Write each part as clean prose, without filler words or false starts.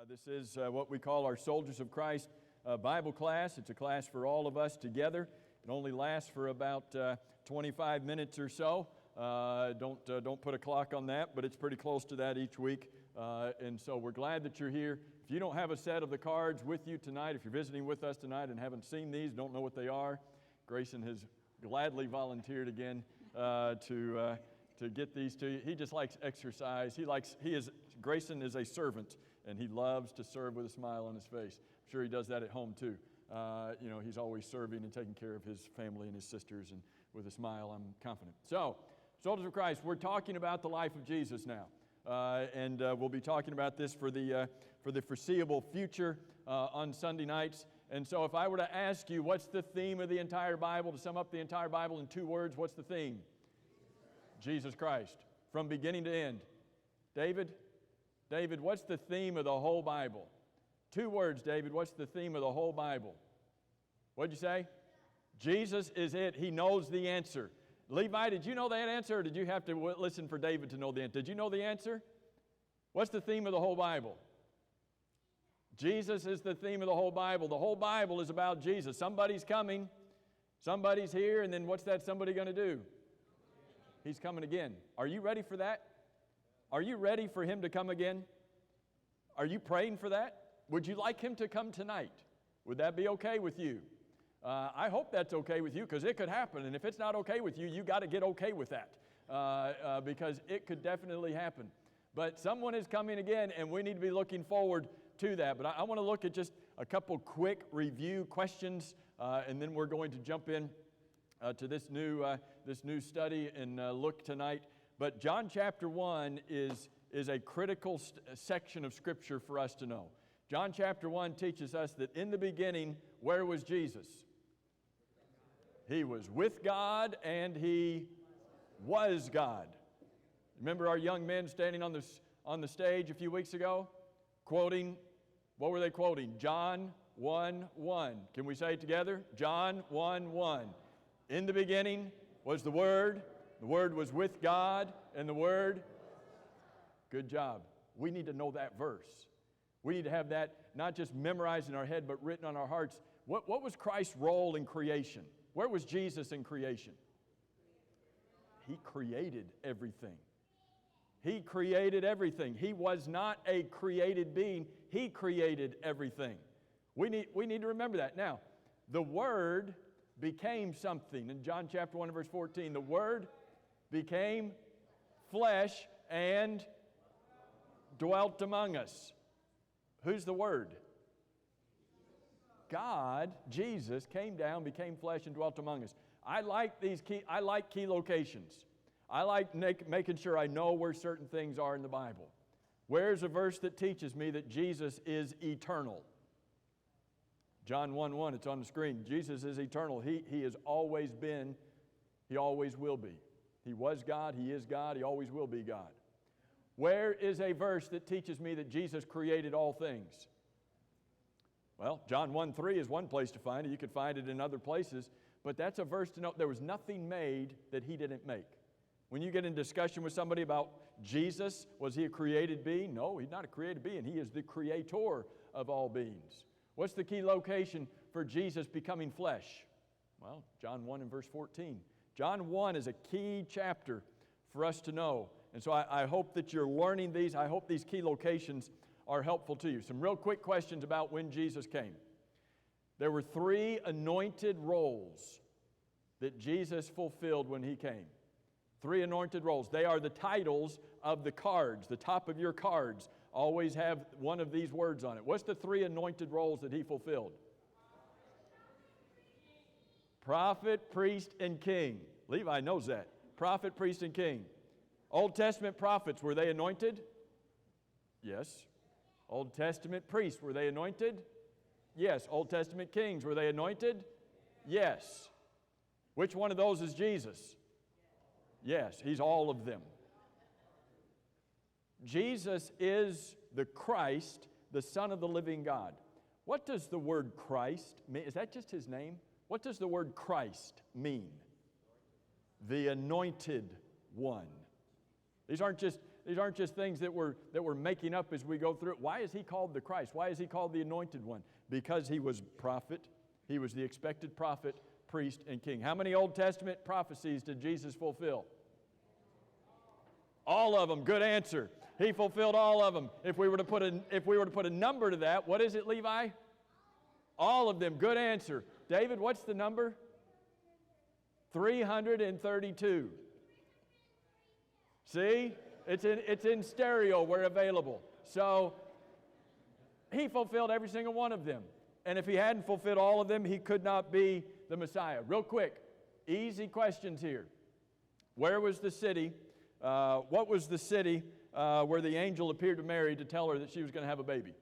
This is what we call our Soldiers of Christ Bible class. It's a class for all of us together. It only lasts for about 25 minutes or so. Don't put a clock on that, but it's pretty close to that each week. And so we're glad that you're here. If you don't have a set of the cards with you tonight, if you're visiting with us tonight and haven't seen these, don't know what they are, Grayson has gladly volunteered again to get these to you. He just likes exercise. Grayson is a servant, and he loves to serve with a smile on his face. I'm sure he does that at home too. He's always serving and taking care of his family and his sisters, and with a smile, I'm confident. So, Soldiers of Christ, we're talking about the life of Jesus now. And we'll be talking about this for the foreseeable future on Sunday nights. And so if I were to ask you, what's the theme of the entire Bible, to sum up the entire Bible in 2 words, what's the theme? Jesus Christ, from beginning to end. David, what's the theme of the whole Bible? 2 words, David, what's the theme of the whole Bible? What'd you say? Jesus is it. He knows the answer. Levi, did you know that answer, or did you have to listen for David to know the answer? Did you know the answer? What's the theme of the whole Bible? Jesus is the theme of the whole Bible. The whole Bible is about Jesus. Somebody's coming, somebody's here, and then what's that somebody going to do? He's coming again. Are you ready for that? Are you ready for Him to come again? Are you praying for that? Would you like Him to come tonight? Would that be okay with you? I hope that's okay with you, because it could happen. And if it's not okay with you, you got to get okay with that, because it could definitely happen. But someone is coming again, and we need to be looking forward to that. But I want to look at just a couple quick review questions, and then we're going to jump in to this new study and look tonight. But John chapter 1 is a critical section of Scripture for us to know. John chapter 1 teaches us that in the beginning, where was Jesus? He was with God, and He was God. Remember our young men standing on the stage a few weeks ago, quoting, what were they quoting? John 1:1. Can we say it together? John 1:1. In the beginning was the Word was with God, and the Word. Good job. We need to know that verse. We need to have that not just memorized in our head, but written on our hearts. What was Christ's role in creation? Where was Jesus in creation? He created everything. He created everything. He was not a created being. He created everything. We need to remember that. Now, the Word became something. In John chapter 1 and verse 14, the Word became flesh and dwelt among us. Who's the Word? God, Jesus, came down, became flesh, and dwelt among us. I like key locations. I like making sure I know where certain things are in the Bible. Where's a verse that teaches me that Jesus is eternal? John 1:1, it's on the screen. Jesus is eternal. He has always been, He always will be. He was God, He is God, He always will be God. Where is a verse that teaches me that Jesus created all things? Well, John 1:3 is one place to find it. You could find it in other places, but that's a verse to know there was nothing made that He didn't make. When you get in discussion with somebody about Jesus, was He a created being? No, He's not a created being. He is the creator of all beings. What's the key location for Jesus becoming flesh? Well, John 1 and verse 14. John 1 is a key chapter for us to know. And so I hope that you're learning these. I hope these key locations are helpful to you. Some real quick questions about when Jesus came. There were 3 anointed roles that Jesus fulfilled when He came. 3 anointed roles. They are the titles of the cards. The top of your cards always have one of these words on it. What's the 3 anointed roles that He fulfilled? Prophet, priest, and king. Levi knows that. Prophet, priest, and king. Old Testament prophets, were they anointed? Yes. Old Testament priests, were they anointed? Yes. Old Testament kings, were they anointed? Yes. Which one of those is Jesus? Yes, He's all of them. Jesus is the Christ, the Son of the living God. What does the word Christ mean? Is that just His name? What does the word Christ mean? The Anointed One. These aren't just things that we're making up as we go through it. Why is he called the Christ? Why is he called the Anointed One? Because he was prophet. He was the expected prophet, priest, and king. How many Old Testament prophecies did Jesus fulfill? All of them. Good answer. He fulfilled all of them. If we were to put a number to that, what is it, Levi? All of them. Good answer. David, what's the number? 332. See? It's in stereo where available. So he fulfilled every single one of them. And if he hadn't fulfilled all of them, he could not be the Messiah. Real quick, easy questions here. Where was the city? What was the city where the angel appeared to Mary to tell her that she was going to have a baby?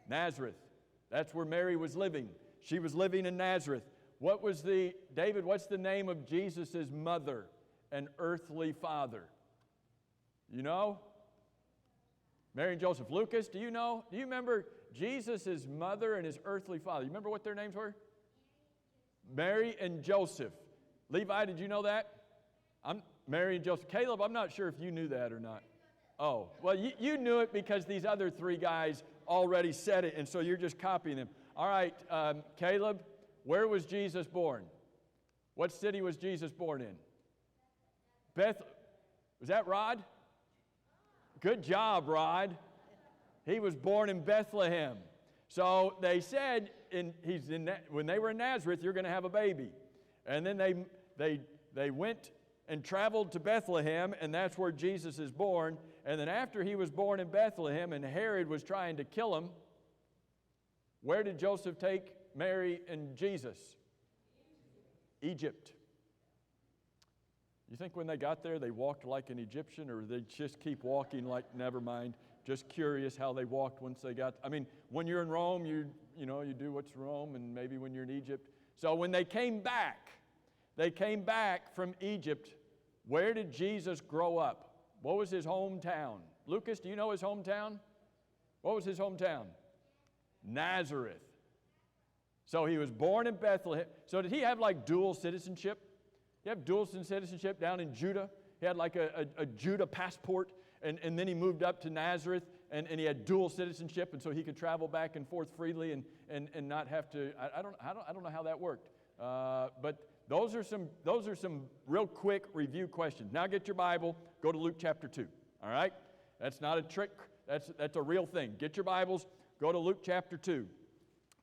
Nazareth. That's where Mary was living. She was living in Nazareth. David, what's the name of Jesus' mother and earthly father? You know? Mary and Joseph. Lucas, do you know? Do you remember Jesus' mother and his earthly father? You remember what their names were? Mary and Joseph. Levi, did you know that? Mary and Joseph. Caleb, I'm not sure if you knew that or not. Oh, well, you knew it because these other three guys already said it, and so you're just copying them. All right, Caleb, where was Jesus born? What city was Jesus born in? Was that Rod? Good job, Rod. He was born in Bethlehem. So they said when they were in Nazareth, you're going to have a baby. And then they went and traveled to Bethlehem, and that's where Jesus is born. And then after he was born in Bethlehem and Herod was trying to kill him, where did Joseph take Mary and Jesus? Egypt. You think when they got there, they walked like an Egyptian, or they just keep walking like, never mind? Just curious how they walked once they got. I mean, when you're in Rome, you do what's Rome, and maybe when you're in Egypt. So when they came back from Egypt. Where did Jesus grow up? What was his hometown? Lucas, do you know his hometown? What was his hometown? Nazareth. So he was born in Bethlehem. So did he have like dual citizenship? He have dual citizenship down in Judah. He had like a Judah passport, and then he moved up to Nazareth, and he had dual citizenship, and so he could travel back and forth freely and not have to. I don't know how that worked, but those are some real quick review questions. Now get your Bible. Go to Luke chapter 2. All right, that's not a trick. That's a real thing. Get your Bibles. Go to Luke chapter 2,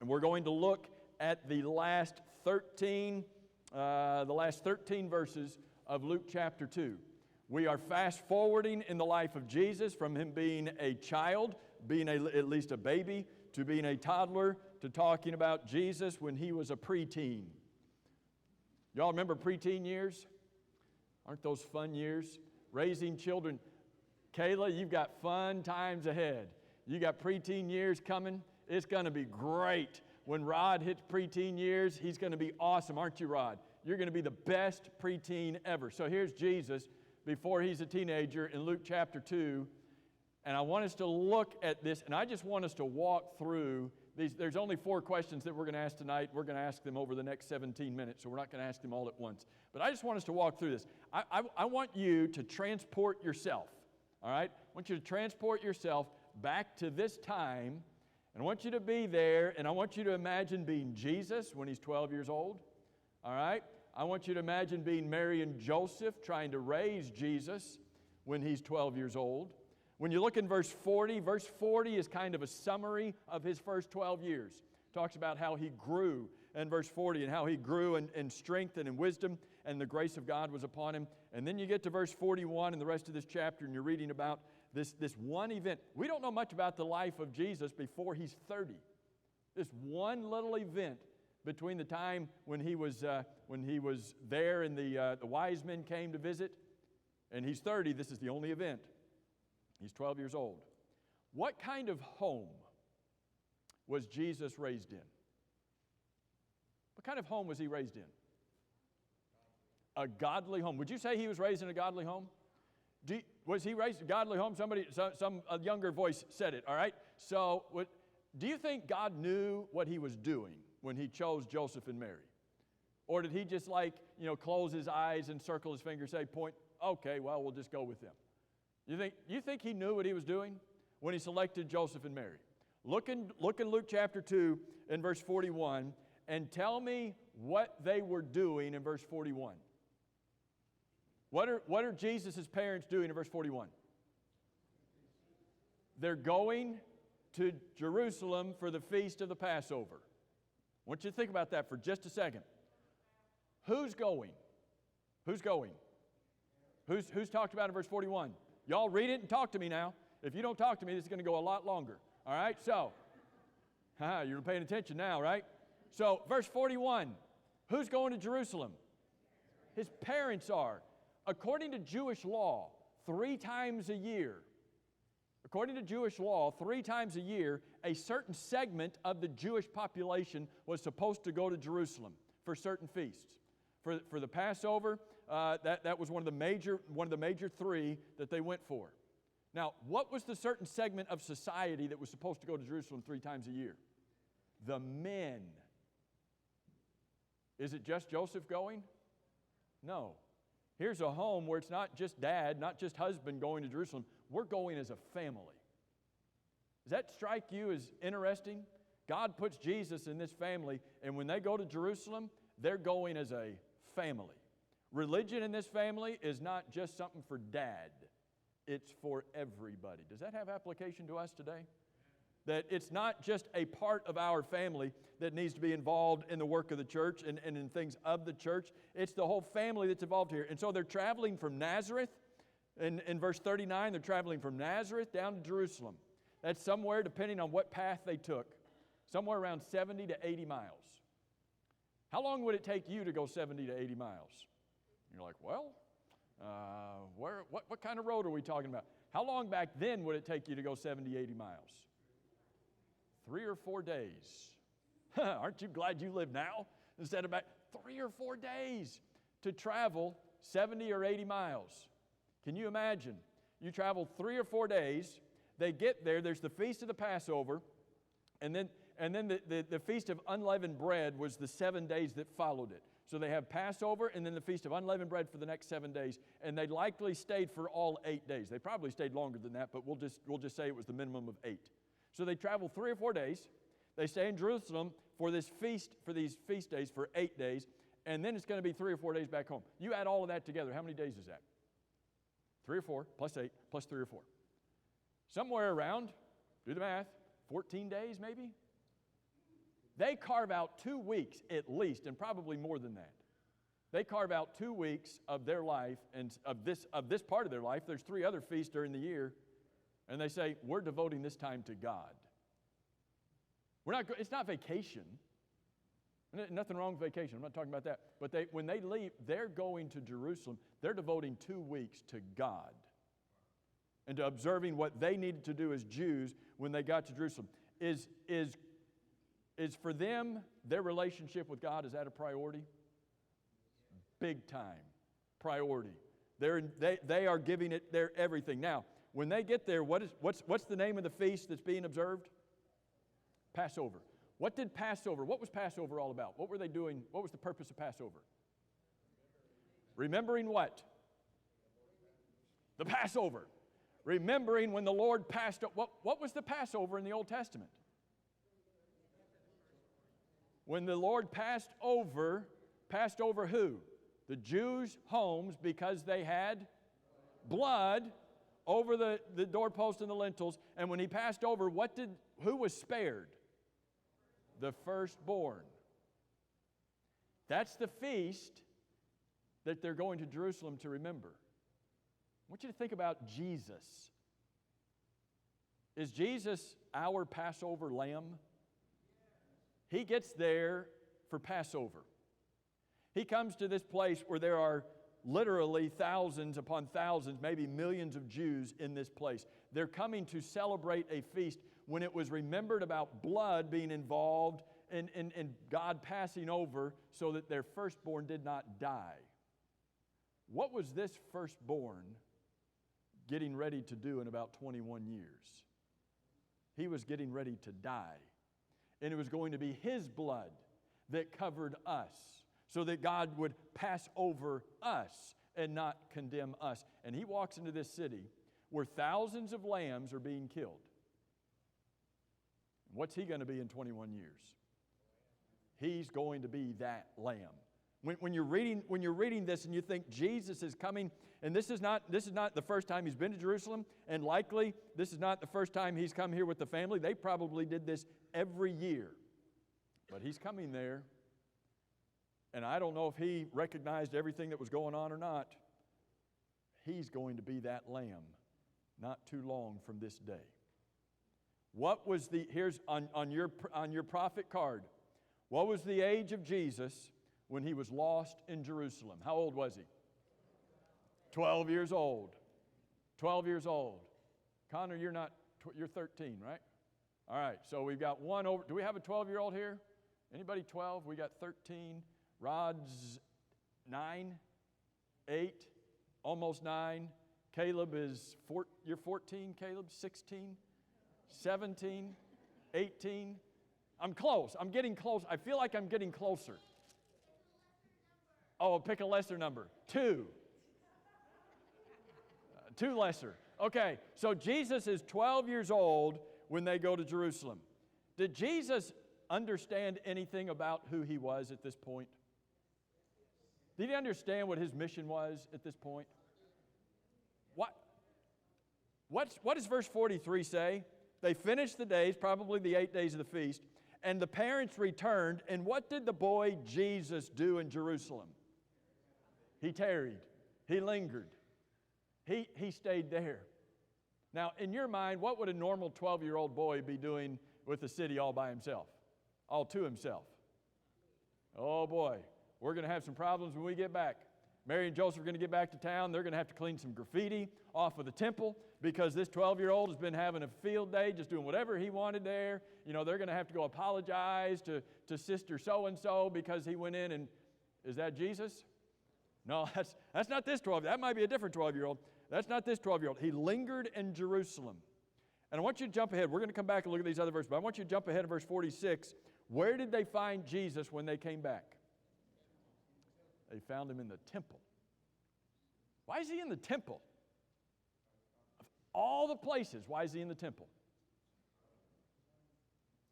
and we're going to look at the last 13 verses of Luke chapter 2. We are fast forwarding in the life of Jesus from him being a child, being at least a baby, to being a toddler, to talking about Jesus when he was a preteen. Y'all remember preteen years? Aren't those fun years? Raising children. Kayla, you've got fun times ahead. You got preteen years coming. It's going to be great. When Rod hits preteen years, he's going to be awesome, aren't you, Rod? You're going to be the best preteen ever. So here's Jesus before he's a teenager in Luke chapter 2. And I want us to look at this, and I just want us to walk through these. There's only 4 questions that we're going to ask tonight. We're going to ask them over the next 17 minutes, so we're not going to ask them all at once. But I just want us to walk through this. I want you to transport yourself, all right? I want you to transport yourself back to this time, and I want you to be there, and I want you to imagine being Jesus when he's 12 years old, all right? I want you to imagine being Mary and Joseph trying to raise Jesus when he's 12 years old. When you look in verse 40 is kind of a summary of his first 12 years. It talks about how he grew in verse 40 and how he grew in strength and in wisdom, and the grace of God was upon him. And then you get to verse 41 and the rest of this chapter, and you're reading about this one event. We don't know much about the life of Jesus before he's 30. This one little event between the time when he was there and the wise men came to visit, and he's 30. This is the only event. He's 12 years old. What kind of home was Jesus raised in? What kind of home was he raised in? A godly home. Would you say he was raised in a godly home? Was he raised in a godly home? A younger voice said it, all right? So, do you think God knew what he was doing when he chose Joseph and Mary? Or did he just close his eyes and circle his finger and say, point okay, well, we'll just go with them. You think he knew what he was doing when he selected Joseph and Mary? Look in Luke chapter 2 and verse 41 and tell me what they were doing in verse 41. What are Jesus' parents doing in verse 41? They're going to Jerusalem for the feast of the Passover. I want you to think about that for just a second. Who's going? Who's going? Who's talked about in verse 41? Y'all read it and talk to me now. If you don't talk to me, this is going to go a lot longer. All right? So, you're paying attention now, right? So, verse 41. Who's going to Jerusalem? His parents are. According to Jewish law, 3 times a year, a certain segment of the Jewish population was supposed to go to Jerusalem for certain feasts. For the Passover, that was one of the major 3 that they went for. Now, what was the certain segment of society that was supposed to go to Jerusalem 3 times a year? The men. Is it just Joseph going? No. Here's a home where it's not just dad, not just husband going to Jerusalem. We're going as a family. Does that strike you as interesting? God puts Jesus in this family, and when they go to Jerusalem, they're going as a family. Religion in this family is not just something for dad. It's for everybody. Does that have application to us today? That it's not just a part of our family that needs to be involved in the work of the church and in things of the church. It's the whole family that's involved here. And so they're traveling from Nazareth. In verse 39, they're traveling from Nazareth down to Jerusalem. That's somewhere, depending on what path they took, somewhere around 70 to 80 miles. How long would it take you to go 70 to 80 miles? You're like, well, what kind of road are we talking about? How long back then would it take you to go 70, 80 miles? 3 or 4 days. Aren't you glad you live now instead of back? 3 or 4 days to travel 70 or 80 miles. Can you imagine? You travel 3 or 4 days. They get there. There's the Feast of the Passover. And then the Feast of Unleavened Bread was the 7 days that followed it. So they have Passover and then the Feast of Unleavened Bread for the next 7 days. And they likely stayed for all 8 days. They probably stayed longer than that, but we'll just say it was the minimum of 8. So they travel 3 or 4 days. They stay in Jerusalem for these feast days for 8 days. And then it's going to be 3 or 4 days back home. You add all of that together. How many days is that? 3 or 4 plus 8 plus 3 or 4. Somewhere around, do the math, 14 days maybe? They carve out 2 weeks at least, and probably more than that. They carve out 2 weeks of their life, and of this part of their life. There's 3 other feasts during the year, and they say, we're devoting this time to God. It's not vacation. Nothing wrong with vacation. I'm not talking about that. But when they leave, they're going to Jerusalem. They're devoting 2 weeks to God and to observing what they needed to do as Jews when they got to Jerusalem. Is for them, their relationship with God, is that a priority? Big time priority. They are giving it their everything. Now, when they get there, what's the name of the feast that's being observed? Passover. What was Passover all about? What were they doing? What was the purpose of Passover? Remembering what? The Passover. Remembering when the Lord passed over. What was the Passover in the Old Testament? When the Lord passed over who? The Jews' homes, because they had blood over the doorpost and the lintels. And when he passed over, who was spared? The firstborn. That's the feast that they're going to Jerusalem to remember. I want you to think about Jesus. Is Jesus our Passover lamb? He gets there for Passover. He comes to this place where there are literally thousands upon thousands, maybe millions of Jews in this place. They're coming to celebrate a feast when it was remembered about blood being involved and God passing over so that their firstborn did not die. What was this firstborn getting ready to do in about 21 years? He was getting ready to die. And it was going to be His blood that covered us so that God would pass over us and not condemn us. And he walks into this city where thousands of lambs are being killed. What's he going to be in 21 years? He's going to be that lamb. When you're reading this and you think Jesus is coming, and this is not the first time he's been to Jerusalem, and likely this is not the first time he's come here with the family. They probably did this every year. But he's coming there, and I don't know if he recognized everything that was going on or not. He's going to be that lamb not too long from this day. What was here's on your prophet card, what was the age of Jesus when he was lost in Jerusalem? How old was he? 12 years old. 12 years old. Connor, you're 13, right? All right, so we've got one over. Do we have a 12-year-old here? Anybody 12? We got 13. Rod's 9, 8, almost 9. Caleb is you're 14, Caleb? 16, 17, 18. I'm close. I'm getting close. I feel like I'm getting closer. Oh, pick a lesser number. 2. 2 lesser. Okay, so Jesus is 12 years old when they go to Jerusalem. Did Jesus understand anything about who he was at this point? Did he understand what his mission was at this point? What does verse 43 say? They finished the days, probably the 8 days of the feast, and the parents returned, and what did the boy Jesus do in Jerusalem? He tarried. He lingered. He stayed there. Now, in your mind, what would a normal 12-year-old boy be doing with the city all by himself? All to himself? Oh boy, we're going to have some problems when we get back. Mary and Joseph are going to get back to town. They're going to have to clean some graffiti off of the temple because this 12-year-old has been having a field day, just doing whatever he wanted there. You know, they're going to have to go apologize to sister so-and-so because he went in and, is that Jesus? No, that's not this 12. That might be a different 12-year-old. That's not this 12-year-old. He lingered in Jerusalem. And I want you to jump ahead. We're going to come back and look at these other verses, but I want you to jump ahead to verse 46. Where did they find Jesus when they came back? They found him in the temple. Why is he in the temple? Of all the places, why is he in the temple?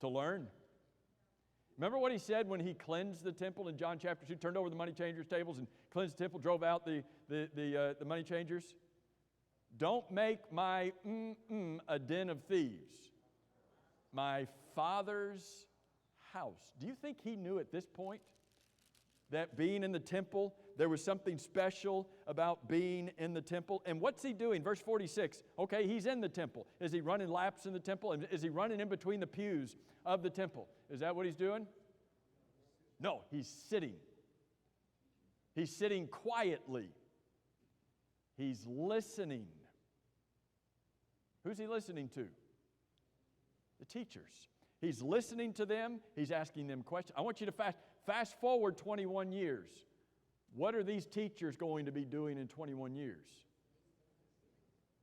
To learn. Remember what he said when he cleansed the temple in John chapter 2, turned over the money changers' tables and cleansed the temple, drove out the money changers? Don't make my a den of thieves. My Father's house. Do you think he knew at this point that being in the temple, there was something special about being in the temple? And what's he doing? Verse 46, okay, he's in the temple. Is he running laps in the temple? And is he running in between the pews of the temple? Is that what he's doing? No, he's sitting. He's sitting quietly. He's listening. Who's he listening to? The teachers. He's listening to them. He's asking them questions. I want you to fast forward 21 years. What are these teachers going to be doing in 21 years?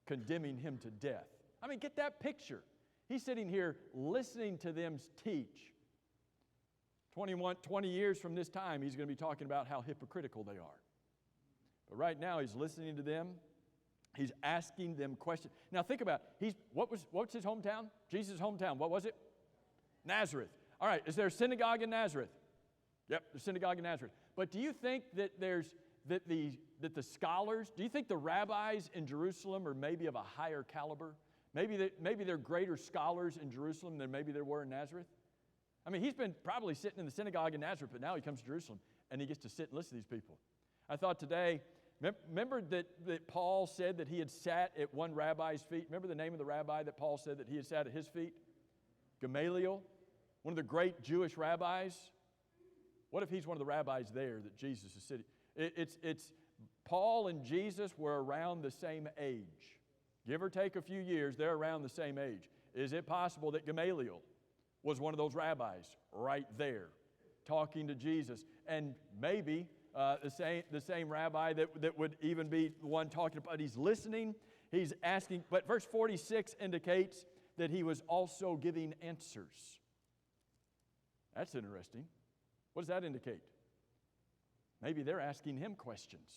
Condemning him to death. I mean, get that picture. He's sitting here listening to them teach. 20 years from this time, he's going to be talking about how hypocritical they are. But right now, he's listening to them. He's asking them questions. Now think about it. What's his hometown? Jesus' hometown. What was it? Nazareth. All right, is there a synagogue in Nazareth? Yep, there's a synagogue in Nazareth. But do you think that the scholars, do you think the rabbis in Jerusalem are maybe of a higher caliber? Maybe they're greater scholars in Jerusalem than maybe there were in Nazareth? I mean, he's been probably sitting in the synagogue in Nazareth, but now he comes to Jerusalem and he gets to sit and listen to these people. I thought today, remember that Paul said that he had sat at one rabbi's feet? Remember the name of the rabbi that Paul said that he had sat at his feet? Gamaliel, one of the great Jewish rabbis. What if he's one of the rabbis there that Jesus is sitting? It's Paul and Jesus were around the same age. Give or take a few years, they're around the same age. Is it possible that Gamaliel was one of those rabbis right there talking to Jesus? And maybe the same rabbi that would even be the one talking about. He's listening, he's asking. But verse 46 indicates that he was also giving answers. That's interesting. What does that indicate? Maybe they're asking him questions.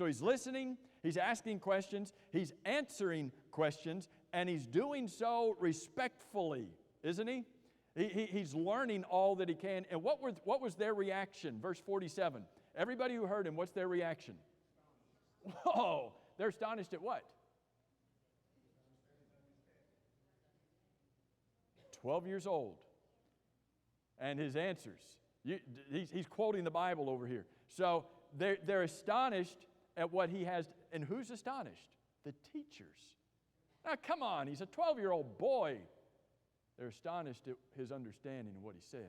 So he's listening, he's asking questions, he's answering questions, and he's doing so respectfully, isn't he? He's learning all that he can. And what was their reaction? Verse 47. Everybody who heard him, what's their reaction? Whoa! They're astonished at what? 12 years old. And his answers. He's quoting the Bible over here. So they're astonished at what he has. And who's astonished? The teachers. Now, come on. He's a 12-year-old boy. They're astonished at his understanding of what he says.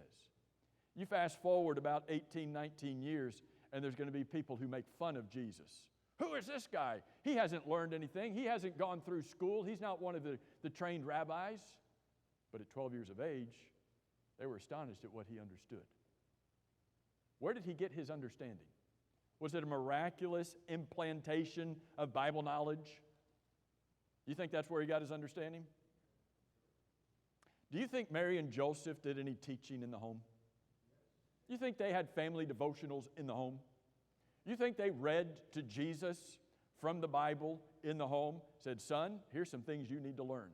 You fast forward about 18, 19 years, and there's going to be people who make fun of Jesus. Who is this guy? He hasn't learned anything. He hasn't gone through school. He's not one of the trained rabbis. But at 12 years of age, they were astonished at what he understood. Where did he get his understanding? Was it a miraculous implantation of Bible knowledge? You think that's where he got his understanding? Do you think Mary and Joseph did any teaching in the home? You think they had family devotionals in the home? You think they read to Jesus from the Bible in the home? Said, son, here's some things you need to learn.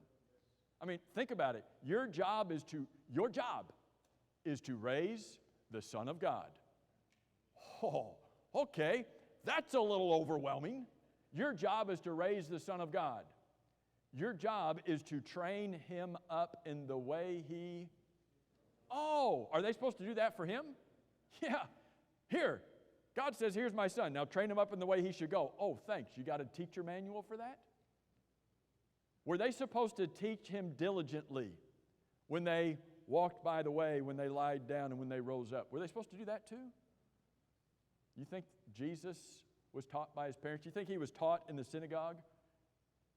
I mean, think about it. Your job is to raise the Son of God. Oh, okay. That's a little overwhelming. Your job is to raise the Son of God. Your job is to train him up in the way he... Oh, are they supposed to do that for him? Yeah. Here, God says, here's my son. Now train him up in the way he should go. Oh, thanks. You got a teacher manual for that? Were they supposed to teach him diligently when they walked by the way, when they lied down, and when they rose up? Were they supposed to do that too? You think Jesus was taught by his parents? You think he was taught in the synagogue?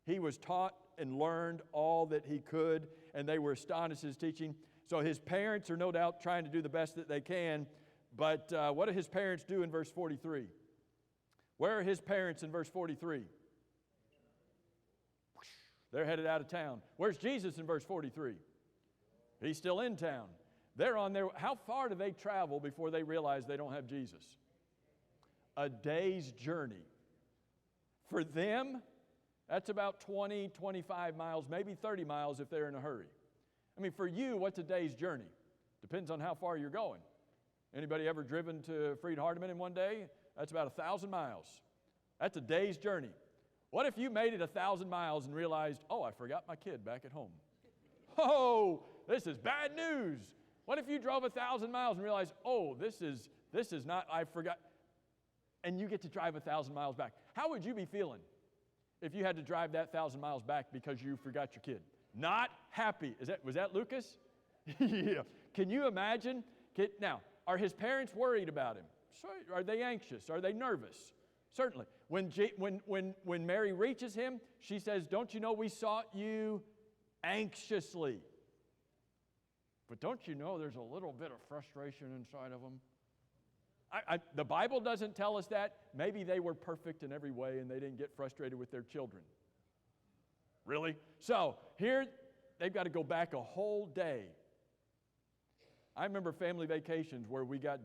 He was taught and learned all that he could, and they were astonished at his teaching. So his parents are no doubt trying to do the best that they can, but what do his parents do in verse 43? Where are his parents in verse 43? They're headed out of town. Where's Jesus in verse 43? He's still in town. They're on their... How far do they travel before they realize they don't have Jesus? A day's journey. For them, that's about 20, 25 miles, maybe 30 miles if they're in a hurry. I mean, for you, what's a day's journey? Depends on how far you're going. Anybody ever driven to Fried-Hardeman in one day? That's about 1,000 miles. That's a day's journey. What if you made it 1,000 miles and realized, oh, I forgot my kid back at home? Oh, this is bad news. What if you drove 1,000 miles and realized, oh, this is not, I forgot, and you get to drive 1,000 miles back? How would you be feeling if you had to drive that 1,000 miles back because you forgot your kid? Not happy. Was that Lucas? Yeah. Can you imagine? Now, are his parents worried about him? Are they anxious? Are they nervous? Certainly. When Mary reaches him, she says, don't you know we sought you anxiously? But don't you know there's a little bit of frustration inside of them? The Bible doesn't tell us that. Maybe they were perfect in every way and they didn't get frustrated with their children. Really? So here they've got to go back a whole day. I remember family vacations where we got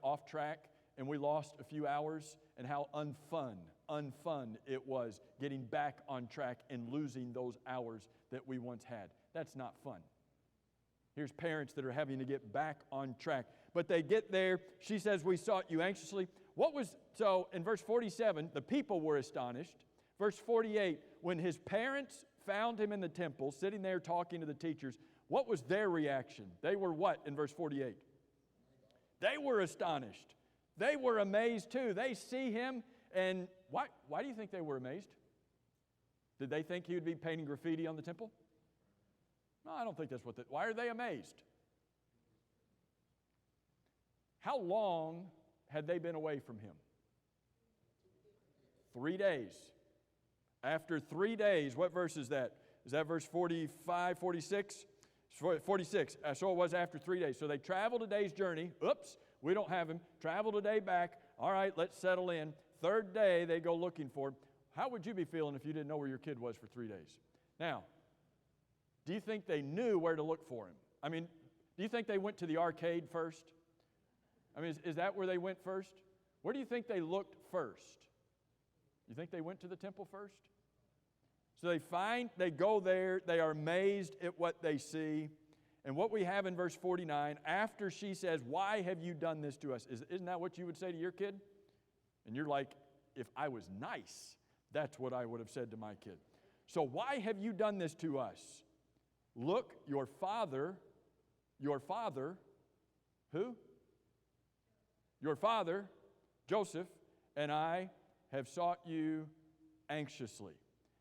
off track and we lost a few hours, and how unfun it was getting back on track and losing those hours that we once had. That's not fun. Here's parents that are having to get back on track. But they get there. She says, we sought you anxiously. So in verse 47, the people were astonished. Verse 48, when his parents found him in the temple, sitting there talking to the teachers, what was their reaction? They were what in verse 48? They were astonished. They were amazed too. They see him, and why do you think they were amazed? Did they think he would be painting graffiti on the temple? No, I don't think that's what why are they amazed? How long had they been away from him? 3 days. After 3 days, what verse is that? Is that verse 45, 46? 46. So it was after 3 days. So they traveled a day's journey. Oops, we don't have him. Traveled a day back. All right, let's settle in. Third day, they go looking for him. How would you be feeling if you didn't know where your kid was for 3 days? Now, do you think they knew where to look for him? I mean, do you think they went to the arcade first? I mean, is that where they went first? Where do you think they looked first? You think they went to the temple first? So they go there, they are amazed at what they see. And what we have in verse 49, after she says, why have you done this to us? Isn't that what you would say to your kid? And you're like, if I was nice, that's what I would have said to my kid. So why have you done this to us? Look, your father, who? Your father, Joseph, and I have sought you anxiously.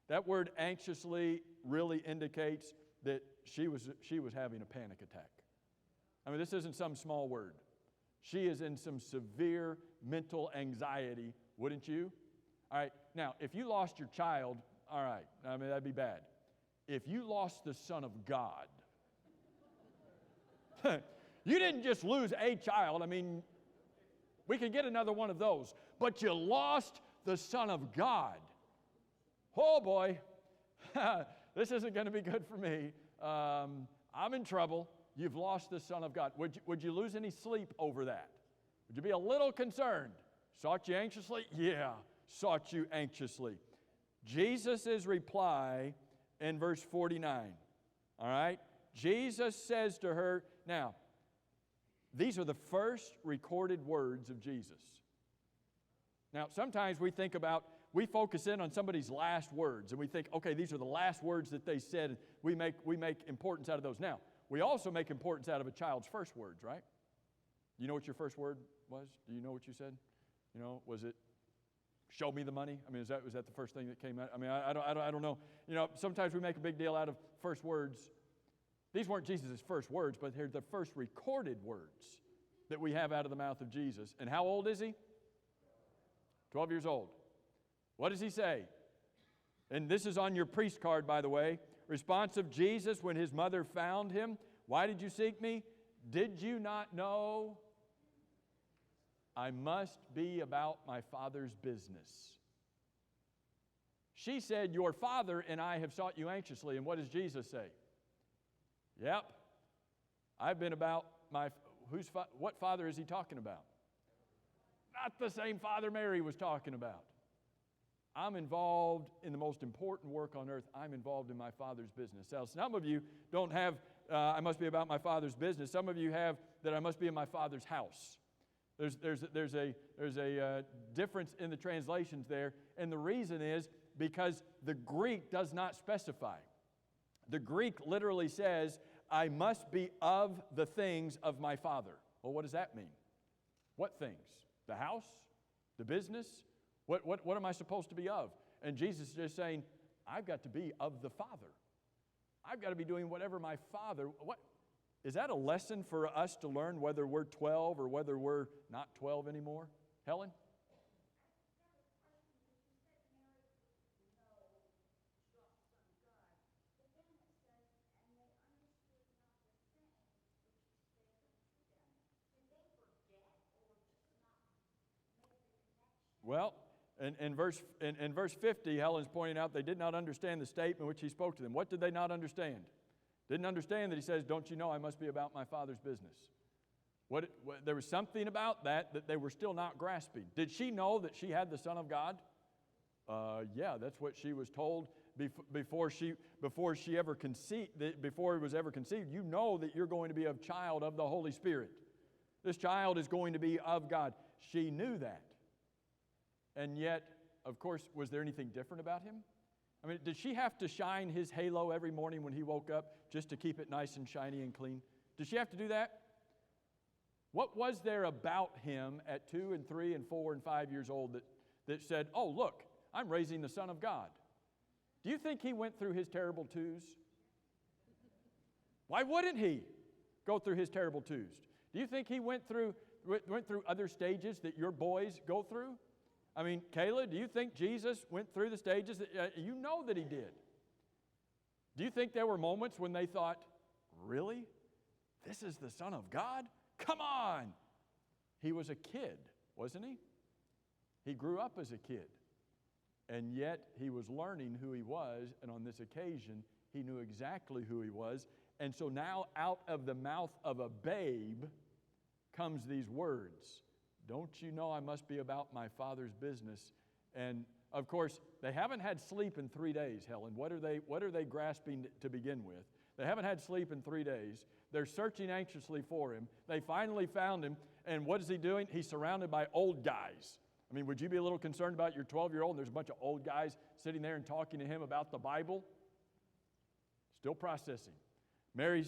That word anxiously really indicates that she was having a panic attack. I mean, this isn't some small word. She is in some severe mental anxiety, wouldn't you? All right, now, if you lost your child, all right, I mean, that'd be bad. If you lost the Son of God, you didn't just lose a child. I mean, we could get another one of those. But you lost the Son of God. Oh, boy. This isn't going to be good for me. I'm in trouble. You've lost the Son of God. Would you lose any sleep over that? Would you be a little concerned? Sought you anxiously? Yeah, sought you anxiously. Jesus' reply in verse 49. All right? Jesus says to her, now, these are the first recorded words of Jesus. Now, sometimes we focus in on somebody's last words, and we think, okay, these are the last words that they said, and we make importance out of those. Now, we also make importance out of a child's first words, right? You know what your first word was? Do you know what you said? You know, was it, show me the money? I mean, was that the first thing that came out? I mean, I don't know. You know, sometimes we make a big deal out of first words. These weren't Jesus' first words, but they're the first recorded words that we have out of the mouth of Jesus. And how old is he? 12 years old. What does he say? And this is on your priest card, by the way. Response of Jesus when his mother found him. Why did you seek me? Did you not know I must be about my Father's business? She said, your father and I have sought you anxiously. And what does Jesus say? Yep, I've been about what father is he talking about? Not the same father Mary was talking about. I'm involved in the most important work on earth. I'm involved in my Father's business. Now, some of you don't have, I must be about my Father's business. Some of you have that I must be in my Father's house. There's a difference in the translations there, and the reason is because the Greek does not specify. The Greek literally says, I must be of the things of my Father. Well, what does that mean? What things? The house? The business? What am I supposed to be of? And Jesus is just saying, I've got to be of the Father. I've got to be doing whatever my Father... What? Is that a lesson for us to learn whether we're 12 or whether we're not 12 anymore? Helen? Well, in verse 50, Helen's pointing out they did not understand the statement which he spoke to them. What did they not understand? Didn't understand that he says, don't you know I must be about my Father's business? There was something about that they were still not grasping. Did she know that she had the Son of God? Yeah, that's what she was told before she ever conceived. Before it was ever conceived, you know that you're going to be a child of the Holy Spirit. This child is going to be of God. She knew that. And yet, of course, was there anything different about him? I mean, did she have to shine his halo every morning when he woke up just to keep it nice and shiny and clean? Did she have to do that? What was there about him at 2 and 3 and 4 and 5 years old that said, oh, look, I'm raising the Son of God? Do you think he went through his terrible twos? Why wouldn't he go through his terrible twos? Do you think he went through other stages that your boys go through? I mean, Kayla, do you think Jesus went through the stages? You know that he did. Do you think there were moments when they thought, really? This is the Son of God? Come on! He was a kid, wasn't he? He grew up as a kid. And yet, he was learning who he was, and on this occasion, he knew exactly who he was. And so now, out of the mouth of a babe comes these words. Don't you know I must be about my Father's business? And Of course, they haven't had sleep in 3 days, Helen. What are they grasping to begin with? They haven't had sleep in 3 days. They're searching anxiously for him. They finally found him, and what is he doing? He's surrounded by old guys. I mean, would you be a little concerned about your 12-year-old and there's a bunch of old guys sitting there and talking to him about the Bible? Still processing. Mary,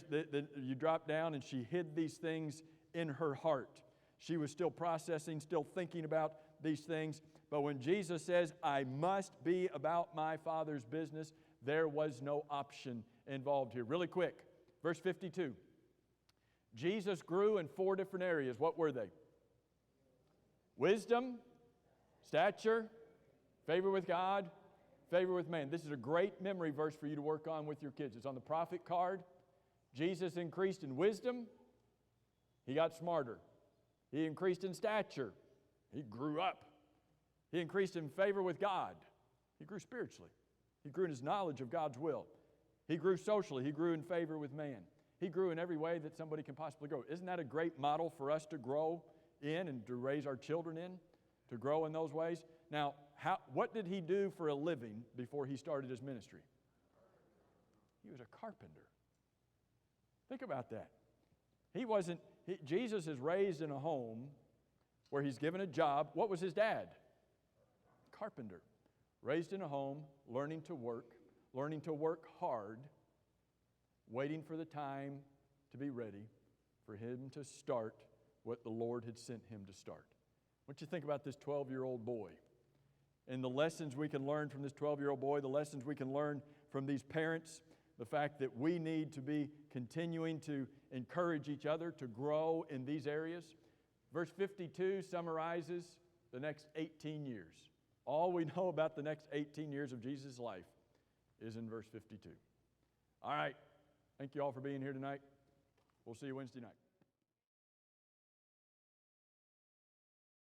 you drop down, and she hid these things in her heart. She was still processing, still thinking about these things. But when Jesus says, I must be about my Father's business, there was no option involved here. Really quick, verse 52. Jesus grew in 4 different areas. What were they? Wisdom, stature, favor with God, favor with man. This is a great memory verse for you to work on with your kids. It's on the prophet card. Jesus increased in wisdom. He got smarter. He increased in stature. He grew up. He increased in favor with God. He grew spiritually. He grew in his knowledge of God's will. He grew socially. He grew in favor with man. He grew in every way that somebody can possibly grow. Isn't that a great model for us to grow in and to raise our children in, to grow in those ways? Now, what did he do for a living before he started his ministry? He was a carpenter. Think about that. Jesus is raised in a home where he's given a job. What was his dad? Carpenter. Raised in a home, learning to work hard, waiting for the time to be ready for him to start what the Lord had sent him to start. What do you think about this 12-year-old boy? And the lessons we can learn from this 12-year-old boy, the lessons we can learn from these parents, the fact that we need to be continuing to encourage each other to grow in these areas. Verse 52 summarizes the next 18 years. All we know about the next 18 years of Jesus' life is in verse 52. All right. Thank you all for being here tonight. We'll see you Wednesday night.